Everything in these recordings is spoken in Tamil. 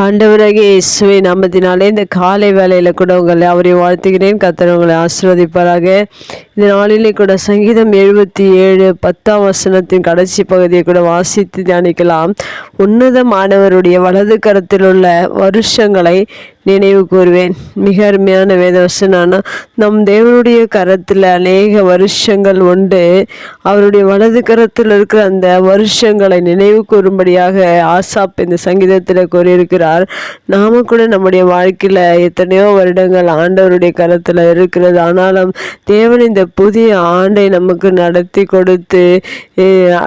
ஆண்டவராகிய இயேசுவை நாமத்தினாலே இந்த காலை வேளையில் கூட உங்களை அவரை வாழ்த்துகிறேன். கர்த்தர் உங்களை ஆசீர்வதிப்பாராக. இந்த நாளிலே கூட சங்கீதம் 77 10ஆம் வசனத்தின் கடைசி பகுதியை கூட வாசித்து தியானிக்கலாம். உன்னதமானவருடைய வலது கரத்தில் உள்ள வருஷங்களை நினைவு கூறுவேன். மிக அருமையான வேதவசனான நம் தேவனுடைய கரத்தில் அநேக வருஷங்கள் உண்டு. அவருடைய வலது கரத்தில் இருக்கிற அந்த வருஷங்களை நினைவு கூறும்படியாக ஆசாப் இந்த சங்கீதத்தில் கூறியிருக்கிறார். நாம கூட நம்முடைய வாழ்க்கையில் எத்தனையோ வருடங்கள் ஆண்டவருடைய கரத்தில் இருக்கிறது. ஆனாலும் தேவன் இந்த புதிய ஆண்டை நமக்கு நடத்தி கொடுத்து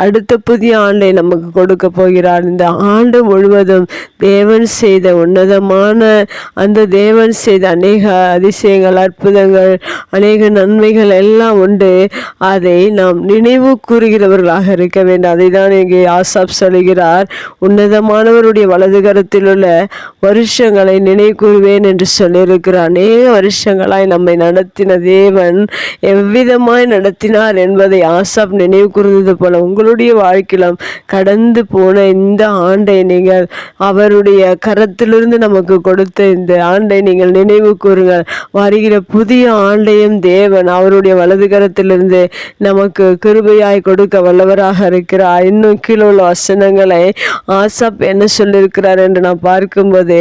அடுத்த புதிய ஆண்டை நமக்கு கொடுக்க போகிறார். இந்த ஆண்டு முழுவதும் தேவன் செய்த உன்னதமான அந்த தேவன் செய்த அநேக அதிசயங்கள், அற்புதங்கள், அநேக நன்மைகள் எல்லாம் உண்டு. அதை நாம் நினைவு கூறுகிறவர்களாக இருக்க வேண்டும். அதை தான் இங்கே ஆசாப் சொல்கிறார். உன்னதமானவருடைய வலது கரத்தில் உள்ள வருஷங்களை நினைவு கூறுவேன் என்று சொல்லியிருக்கிறார். அநேக வருஷங்களாய் நம்மை நடத்தின தேவன் எவ்விதமாய் நடத்தினார் என்பதை ஆசாப் நினைவு கூறுவது போல உங்களுடைய வாழ்க்கையிலும் கடந்து போன இந்த ஆண்டை நீங்கள் அவருடைய கரத்திலிருந்து நமக்கு கொடுத்த இந்த ஆண்டை நீங்கள் நினைவு கூறுங்கள். வருகிற புதிய ஆண்டையும் தேவன் அவருடைய வலது கரத்திலிருந்து நமக்கு கிருபையாய் கொடுக்க வல்லவராக இருக்கிறார். இன்னும் கீழே உள்ள வசனங்களை ஆசாப் என்ன சொல்லியிருக்கிறார் என்று நான் பார்க்கும்போது,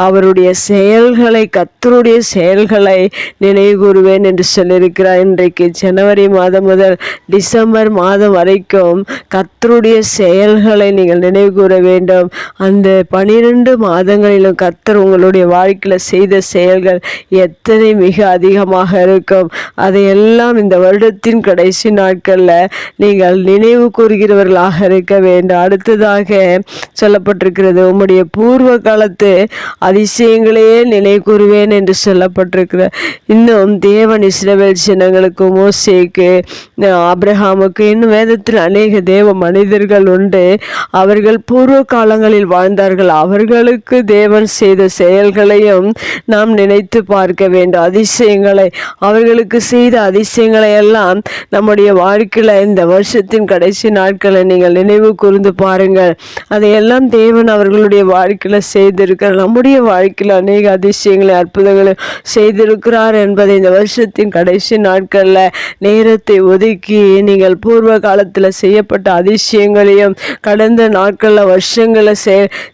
அவருடைய செயல்களை, கர்த்தருடைய செயல்களை நினைவு கூறுவேன் என்று சொல்லியிருக்கிறார். இன்றைக்கு ஜனவரி மாதம் முதல் டிசம்பர் மாதம் வரைக்கும் கர்த்தருடைய செயல்களை நீங்கள் நினைவு கூற வேண்டும். அந்த 12 மாதங்களிலும் கர்த்தர் உங்களுடைய வாழ்க்கையில் செய்த செயல்கள் எத்தனை மிக அதிகமாக இருக்கும். அதையெல்லாம் இந்த வருடத்தின் கடைசி நாட்களில் நீங்கள் நினைவு கூறுகிறவர்களாக இருக்க வேண்டும். அடுத்ததாக சொல்லப்பட்டிருக்கிறது, உம்முடைய பூர்வ காலத்து அதிசயங்களையே நினைவு கூறுவேன் என்று சொல்லப்பட்டிருக்கிறது. இன்னும் தேவன் இஸ்ரவேல் ஜனங்களுக்கு, மோசேக்கு, ஆபிரகாமுக்கு, இன்னும் வேதத்தில் அநேக தேவ மனிதர்கள் உண்டு. அவர்கள் பூர்வ காலங்களில் வாழ்ந்தார்கள். அவர்களுக்கு தேவன் செய்த செயல்களையும் நாம் நினைத்து பார்க்க வேண்டும். அதிசயங்களை, அவர்களுக்கு செய்த அதிசயங்களை எல்லாம் நம்முடைய வாழ்க்கையில் இந்த வருஷத்தின் கடைசி நாட்களை நீங்கள் நினைவு கூர்ந்து பாருங்கள். அதையெல்லாம் தேவன் அவர்களுடைய வாழ்க்கையில் செய்திருக்கிறார். நம்முடைய வாழ்க்கையில் அநேக அதிசயங்களை, அற்புதங்களை செய்திருக்கிறார் என்பதை இந்த வருஷத்தின் கடைசி நாட்களில் நேரத்தை ஒதுக்கி நீங்கள் பூர்வ காலத்தில் செய்யப்பட்ட அதிசயங்களையும் கடந்த நாட்களில் வருஷங்களில்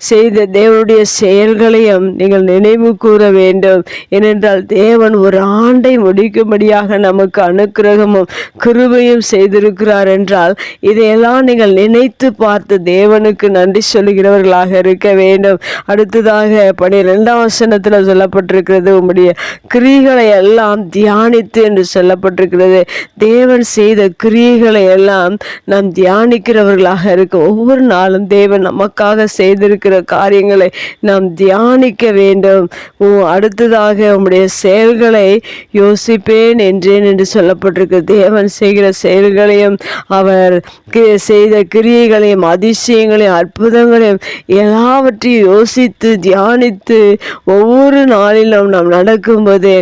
செய்த தேவனுடைய செயல்களையும் நீங்கள் நினைவு கூற வேண்டும். ஏனென்றால் தேவன் ஒரு ஆண்டை முடிக்கும்படியாக நமக்கு அனுக்கிரகமும் கிருபையும் செய்திருக்கிறார் என்றால் இதையெல்லாம் நீங்கள் நினைத்து பார்த்து தேவனுக்கு நன்றி சொல்லுகிறவர்களாக இருக்க வேண்டும். அடுத்ததாக 12ஆம் வசனத்தில் சொல்லப்பட்டிருக்கிறது, உம்முடைய கிரியைகளை எல்லாம் தியானித்து என்று சொல்லப்பட்டிருக்கிறது. தேவன் செய்த கிரியைகளை எல்லாம் நாம் தியானிக்கிறவர்களாக இருக்க, ஒவ்வொரு நாளும் தேவன் நமக்காக செய்திருக்கிற காரியங்களை நாம் தியானிக்க வேண்டும். அடுத்ததாக உம்முடைய செயல்களை யோசிப்பேன் என்றேன் என்று சொல்லப்பட்டிருக்கு. தேவன் செய்கிற செயல்களையும் அவர் செய்த கிரியைகளையும் அதிசயங்களையும் அற்புதங்களையும் எல்லாவற்றையும் யோசித்து தியானித்து ஒவ்வொரு நாளிலும் நாம் நடக்கும்போது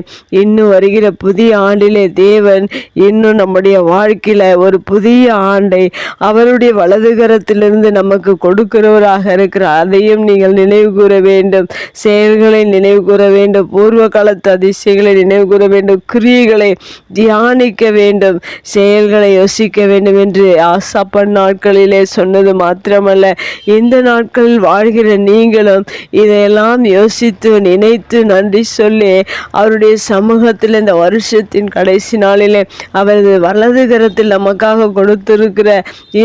இன்னும் வருகிற புதிய ஆண்டிலே தேவன் இன்னும் நம்முடைய வாழ்க்கையில் ஒரு புதிய ஆண்டை அவருடைய வலதுகரத்திலிருந்து நமக்கு கொடுக்கிறவராக இருக்கிறார். அதையும் நீங்கள் நினைவு கூற வேண்டும். செயல்களை நினைவு கூற வேண்டும். பூர்வ காலத்து அதிசயங்களை நினைவு கூற வேண்டும். கிரியைகளை தியானிக்க வேண்டும். செயல்களை யோசிக்க வேண்டும் என்று ஆசாப்பன் நாட்களிலே சொன்னது மாத்திரமல்ல, இந்த நாட்களில் வாழ்கிற நீங்களும் இதையெல்லாம் யோசித்து நினைத்து நன்றி சொல்லி அவருடைய சமூகத்தில் இந்த வருஷத்தின் கடைசி நாளிலே அவரது வலது கரத்தில் நமக்காக கொடுத்திருக்கிற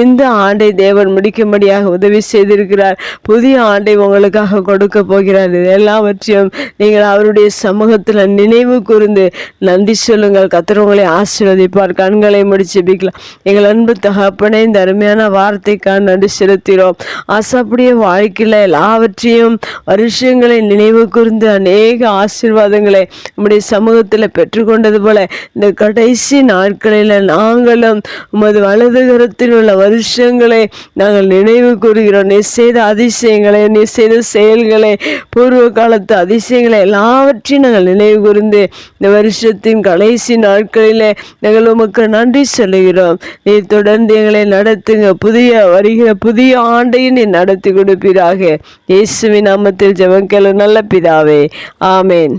இந்த ஆண்டை தேவன் முடிக்கும்படியாக உதவி செய்திருக்கிறார். புதிய ஆண்டை உங்களுக்காக கொடுக்க போகிறார். எல்லாவற்றையும் நீங்கள் அவருடைய சமூகத்தில் நினைவு கூர்ந்து நன்றி சொல்லுங்கள். கர்த்தர் உங்களை ஆசீர்வதிப்பார். கண்களை முடிச்சு ஜெபிக்கலாம். எங்கள் அன்பு தகப்பனே, இந்த அருமையான வார்த்தைக்காக நன்றி செலுத்துகிறோம். ஆசாப்புடைய வாழ்க்கையில் எல்லாவற்றையும் வருஷங்களை நினைவு கூர்ந்து அநேக ஆசீர்வாதங்களை நம்முடைய சமூகத்தில் பெற்றுக்கொண்டது போல இந்த கடைசி நாட்களில் நாங்களும் உமது வலது கரத்தில் உள்ள வருஷங்களை நாங்கள் நினைவு கூறுகிறோம். நீ செய்த அதிசயங்களை, நீ செய்த செயல்களை, பூர்வ கால கொடுத்த அதிசயங்களை எல்லாவற்றையும் நாங்கள் நினைவு கூர்ந்து இந்த வருஷத்தின் கடைசி நாட்களில் நாங்கள் உமக்கு நன்றி சொல்லுகிறோம். நீர் தொடர்ந்து எங்களை நடத்துங்க. வருகிற புதிய ஆண்டையும் நீ நடத்தி கொடுப்பீராக. இயேசுவின் நாமத்தில் ஜெபம் கேளு நல்ல பிதாவே. ஆமேன்.